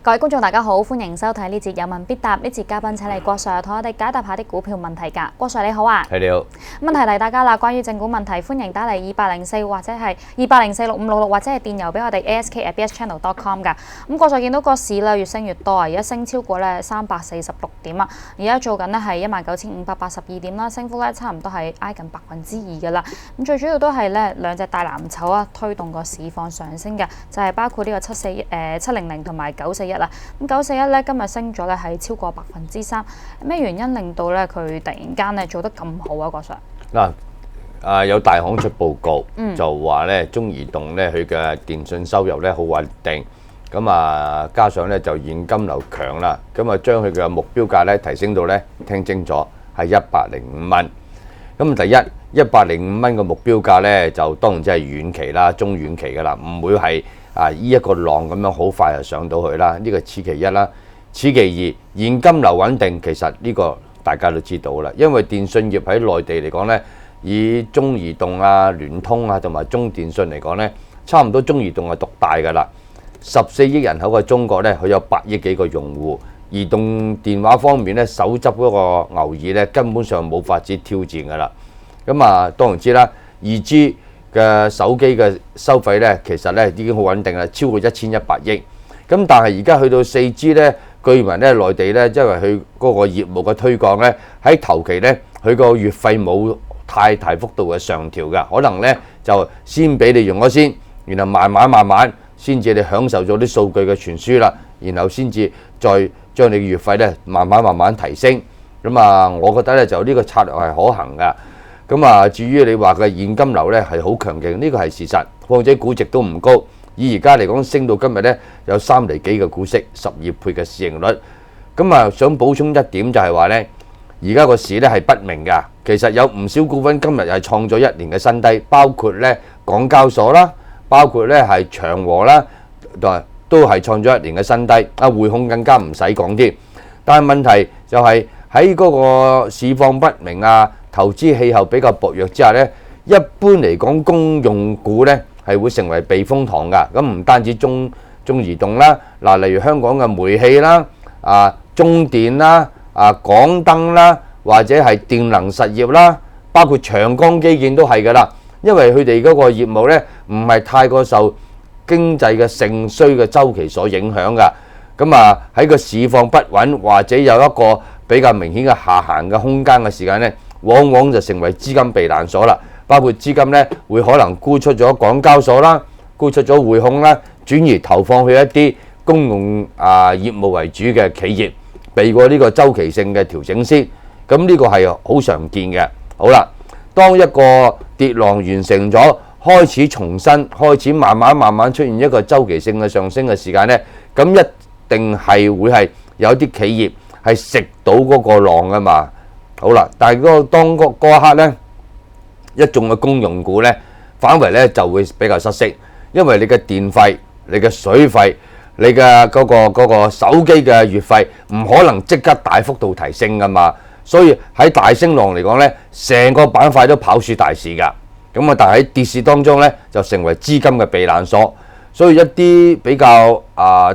各位觀眾大家好，歡迎收睇呢節有問必答。呢節嘉賓請嚟郭 Sir 同我哋解答下啲股票問題㗎。郭 Sir 你好啊，係你好。問題嚟大家啦，關於正股問題，歡迎打嚟2804或者係28046566或者係電郵俾我哋 ask@bschannel.com 㗎。咁郭 Sir 見到個市咧越升越多啊，而家升超過咧346點啊，而家做緊咧係19,582點啦，升幅咧差唔多係挨近2%㗎啦。咁最主要都係咧兩隻大藍籌啊推動個市況上升嘅，就係包括呢個700同埋941啦。咁941咧今日升咗咧係超過3%，咩原因令到咧佢突然間咧做得咁好啊？郭 Sir 嗱，有大行出報告，就話咧中移動咧佢嘅電信收入咧好穩定，咁啊加上咧就現金流強啦，咁啊將佢嘅目標價咧提升到咧聽清楚係105蚊。咁第一105蚊嘅目標價咧就當然即係遠期啦、中遠期㗎啦，唔會係依一個浪咁樣好快就上到去啦。呢個此其一啦。此其二，現金流穩定，其實呢個大家都知道啦。因為電信業喺內地嚟講咧，以中移動啊、聯通啊同埋中電信嚟講咧，差唔多中移動係獨大㗎啦。14億人口嘅中國咧，佢有8億幾個用戶。移動電話方面咧，手執嗰個牛耳咧，根本上冇法子挑戰㗎啦。咁啊，當然知啦，2G 嘅手機嘅收費咧，其實咧已經好穩定啦，超過1100億。咁但係而家去到4G咧，據聞咧內地咧，因為佢嗰個業務嘅推廣咧，喺頭期咧，佢個月費冇太大幅度嘅上調㗎，可能咧就先俾你用咗先，然後慢慢先至你享受咗啲數據嘅傳輸啦，然後先至再將你嘅月費咧慢慢提升。咁啊，我覺得咧就呢個策略係可行㗎。咁啊，至於你話嘅現金流咧係好強勁，呢個係事實。況且估值都唔高，以而家嚟講升到今日咧有3厘幾嘅股息，12倍嘅市盈率。咁啊，想補充一點就係話咧，而家個市咧係不明㗎。其實有唔少股份今日係創咗1年嘅新低，包括咧港交所啦，包括咧係長和啦，都係創咗1年嘅新低。匯控更加唔使講添。但係問題就係喺嗰個市況不明啊，投資氣候比較薄弱之下咧，一般嚟講公用股咧係會成為避風塘㗎。咁唔單止中移動啦，例如香港嘅煤氣啦、中電啦、港燈啦，或者係電能實業啦，包括長江基建都係㗎啦。因為佢哋嗰個業務咧唔係太過受經濟嘅盛衰嘅週期所影響㗎。咁喺個市況不穩或者有一個比較明顯嘅下行嘅空間嘅時間咧，往往就成為資金避難所啦。包括資金咧會可能沽出咗港交所啦，沽出咗匯控啦，轉而投放去一啲公用業務為主嘅企業，避過呢個周期性嘅調整先。咁呢個係好常見嘅。好啦，當一個跌浪完成咗，開始重新開始慢慢出現一個周期性嘅上升嘅時間咧，咁一定係會係有啲企業係食到嗰個浪㗎嘛。好啦，但係當嗰一刻咧，一眾嘅公用股咧，反為咧就會比較失色，因為你嘅電費、你嘅水費、你嘅嗰個手機嘅月費唔可能即刻大幅度提升㗎嘛。所以喺大升浪嚟講咧，成個板塊都跑輸大市㗎。咁但係喺跌市當中咧，就成為資金嘅避難所。所以一啲比較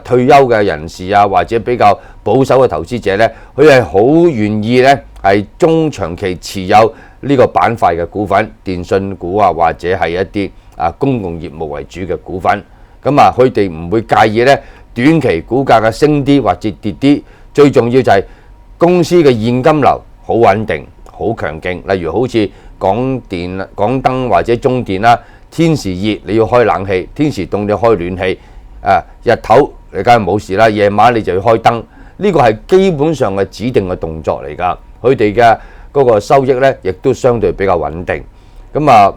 退休嘅人士啊，或者比較保守嘅投資者咧，佢係好願意咧係中長期持有呢個板塊嘅股份，電信股啊，或者係一啲公共業務為主嘅股份。咁佢哋唔會介意咧短期股價嘅升啲或者跌啲，最重要就係公司嘅現金流好穩定、好強勁。例如好似港燈或者中電啦。天時熱你要開冷氣，天時凍你要開暖氣。日頭你梗係冇事啦，夜晚你就要開燈。呢個係基本上嘅指定嘅動作嚟㗎。佢哋嘅嗰個收益咧，亦都相對比較穩定。咁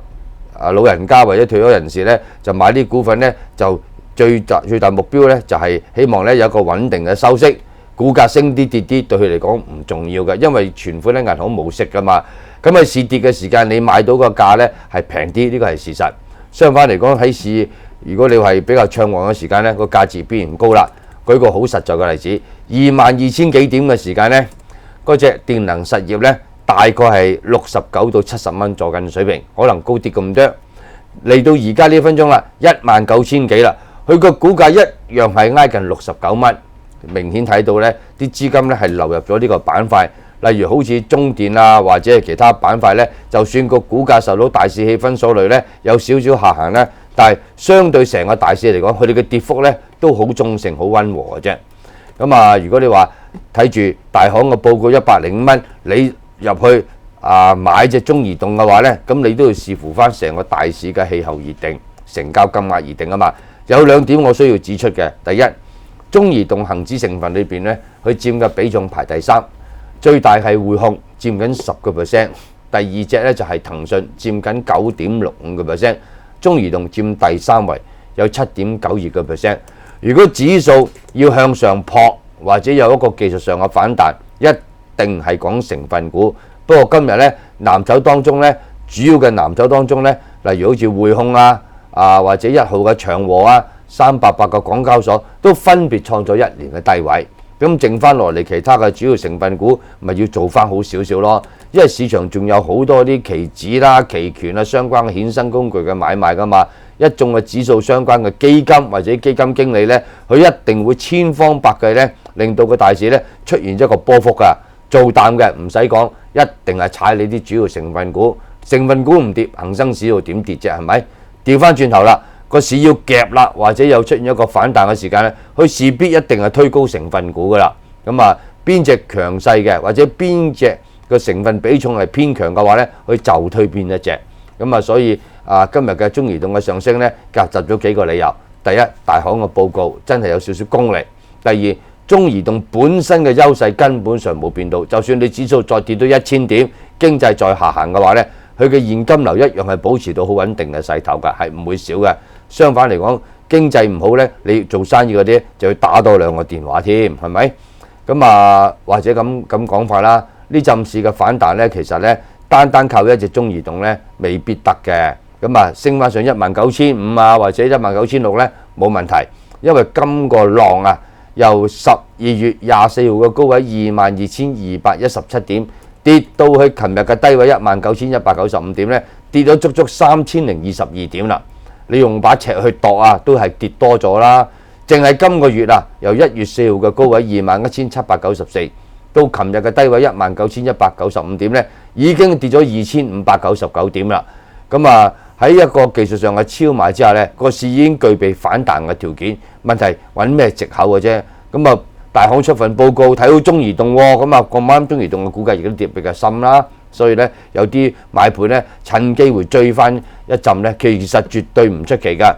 老人家或者退休人士咧，就買啲股份咧，就最大目標咧，就係希望咧有一個穩定嘅收息。股價升啲跌啲對佢嚟講唔重要嘅，因為存款喺銀行冇息㗎嘛。咁喺市跌嘅時間，你買到個價咧係平啲，呢個係事實。相反嚟講，喺市如果你係比較暢旺嘅時間咧，個價值必然高啦。舉個好實在嘅例子，22,000幾點嘅時間咧，嗰隻電能實業咧大概係69到70蚊坐緊水平，可能高啲咁多。嚟到而家呢分鐘啦，19,000幾啦，佢個股價一樣係挨近69蚊。明顯睇到咧啲資金咧係流入咗呢個板塊。例如好似中電啊，或者係其他板塊咧，就算個股價受到大市氣氛所累咧，有少少下行咧，但係相對成個大市嚟講，佢哋嘅跌幅咧都好中性、好溫和嘅啫。咁啊，如果你話睇住大行嘅報告105蚊，你入去買隻中移動嘅話咧，咁你都要視乎翻成個大市嘅氣候而定，成交金額而定啊嘛。有兩點我需要指出嘅，第一，中移動恆指成分裏邊咧，佢佔嘅比重排第3。最大係匯控佔緊10%，第二隻咧就係騰訊佔緊9.65%，中移動佔第3位，有7.92%。如果指數要向上撲，或者有一個技術上嘅反彈，一定係講成分股。不過今日咧藍籌當中咧，主要嘅藍籌當中咧，例如好似匯控或者1號嘅長和388個港交所都分別創咗1年嘅低位。咁剩翻落嚟其他嘅主要成分股，咪要做翻好少少咯。因為市場仲有好多啲期指啦、期權相關嘅衍生工具嘅買賣噶嘛。一眾嘅指數相關嘅基金或者基金經理呢，佢一定會千方百計呢，令到個大市呢出現一個波幅㗎。做淡嘅唔使講，一定係踩你啲主要成分股。成分股唔跌，恒生指數點跌啫？係咪？調翻轉頭啦。個市要夾啦，或者有出現一個反彈嘅時間咧，佢勢必一定係推高成分股噶啦。咁邊隻強勢嘅，或者邊隻個成分比重係偏強嘅話咧，佢就推邊一隻。所以今日嘅中移動嘅上升咧，夾雜咗幾個理由。第一，大行嘅報告真係有少少功力；第二，中移動本身嘅優勢根本上冇變到，就算你指數再跌到1000點，經濟再下行嘅話咧，佢嘅現金流一樣係保持到好穩定嘅勢頭㗎，係唔會少嘅。相反嚟講，經濟唔好咧，你做生意嗰啲就要打多2個電話添，係咪？或者咁講法啦，呢陣市嘅反彈咧，其實咧單靠一隻中移動咧未必得嘅。升翻上19500或者19600咧冇問題，因為今個浪由12月24號嘅高位22217點跌到去琴日嘅低位19195點咧，跌咗足足3022點啦。你用把尺去度都係跌多咗啦。淨係今個月由1月4號嘅高位21794到琴日嘅低位19195點咧，已經跌咗2599點啦。喺一個技術上嘅超賣之下咧，個市已經具備反彈嘅條件。問題揾咩藉口嘅啫？大行出份報告睇到中移動喎，咁啱中移動嘅股價亦都跌比較深啦。所以咧，有啲買盤咧趁機會追翻一陣咧，其實絕對唔出奇㗎。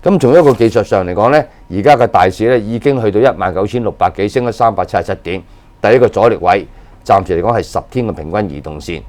從一個技術上嚟講咧，而家嘅大市咧已經去到19600幾，升咗377點。第一個阻力位暫時嚟講係10天嘅平均移動線。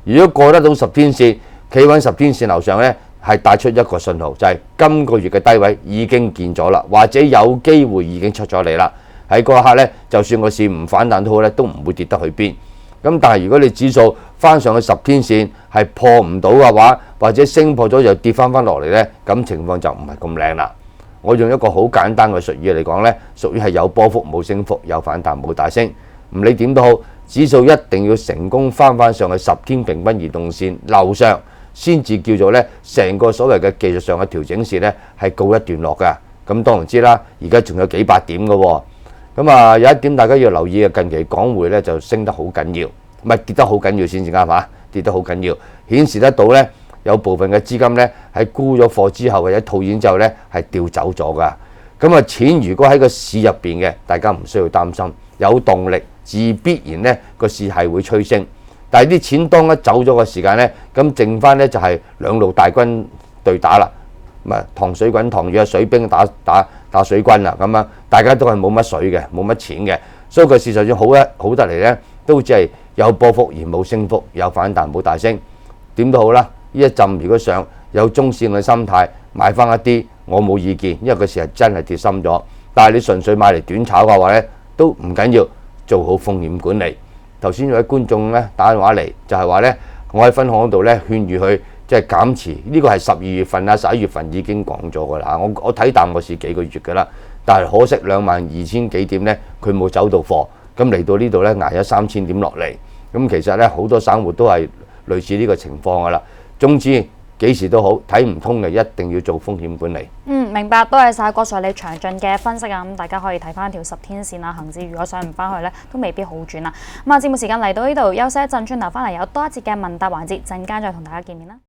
如果過得到10天線，企穩10天線樓上咧，係帶出一個信號，就係今個月嘅低位已經見咗啦，或者有機會已經出咗嚟啦。喺嗰一刻咧，就算個市唔反彈都好咧，都唔會跌得去邊。但係如果你指數翻上去10天線係破唔到嘅話，或者升破咗又跌翻落嚟呢，咁情況就唔係咁靚啦。我用一個好簡單嘅術語嚟講呢，屬於係有波幅冇升幅，有反彈冇大升。唔理點都好，指數一定要成功翻上去10天平均移動線樓上，先至叫做呢成個所謂嘅技術上嘅調整市呢係告一段落㗎。咁當然知啦，而家仲有幾百點嘅喎。有一點大家要留意嘅，近期港匯咧就升得好緊要，唔係跌得好緊要先至啱嘛？跌得好緊要，顯示得到咧有部分嘅資金咧喺沽咗貨之後或者套現之後咧係調走咗噶。錢如果喺個市入邊嘅，大家唔需要擔心，有動力自必然咧個市係會催升。但係啲錢當一走咗嘅時間咧，咁剩翻咧就係兩路大軍對打啦。糖水滾糖魚水兵打水軍啦，大家都係冇乜水嘅，冇乜錢嘅，所以個市場上好得嚟呢，都只係有波幅而冇升幅，有反彈冇大升。點都好啦，呢一陣如果上有中線嘅心態買翻一啲，我冇意見，因為個市係真係跌深咗。但係你純粹買嚟短炒嘅話呢，都唔緊要，做好風險管理。頭先有位觀眾呢打電話嚟，就係話呢，我喺分行嗰度呢勸喻佢。即係減持，呢個係12月份11月份已經講咗㗎啦。我睇淡個市幾個月㗎啦，但係可惜22000幾點呢，佢冇走到貨，咁嚟到呢度呢，捱咗3000點落嚟。其實呢，好多散戶都係類似呢個情況㗎啦。總之幾時都好，睇唔通嘅一定要做風險管理。明白，多謝晒郭 Sir 你詳盡嘅分析啊！咁大家可以睇翻條10天線啊，恒指如果上唔翻去咧，都未必好轉啊！咁啊，節目時間嚟到呢度休息一陣，轉頭翻嚟有多一節嘅問答環節，陣間再同大家見面啦。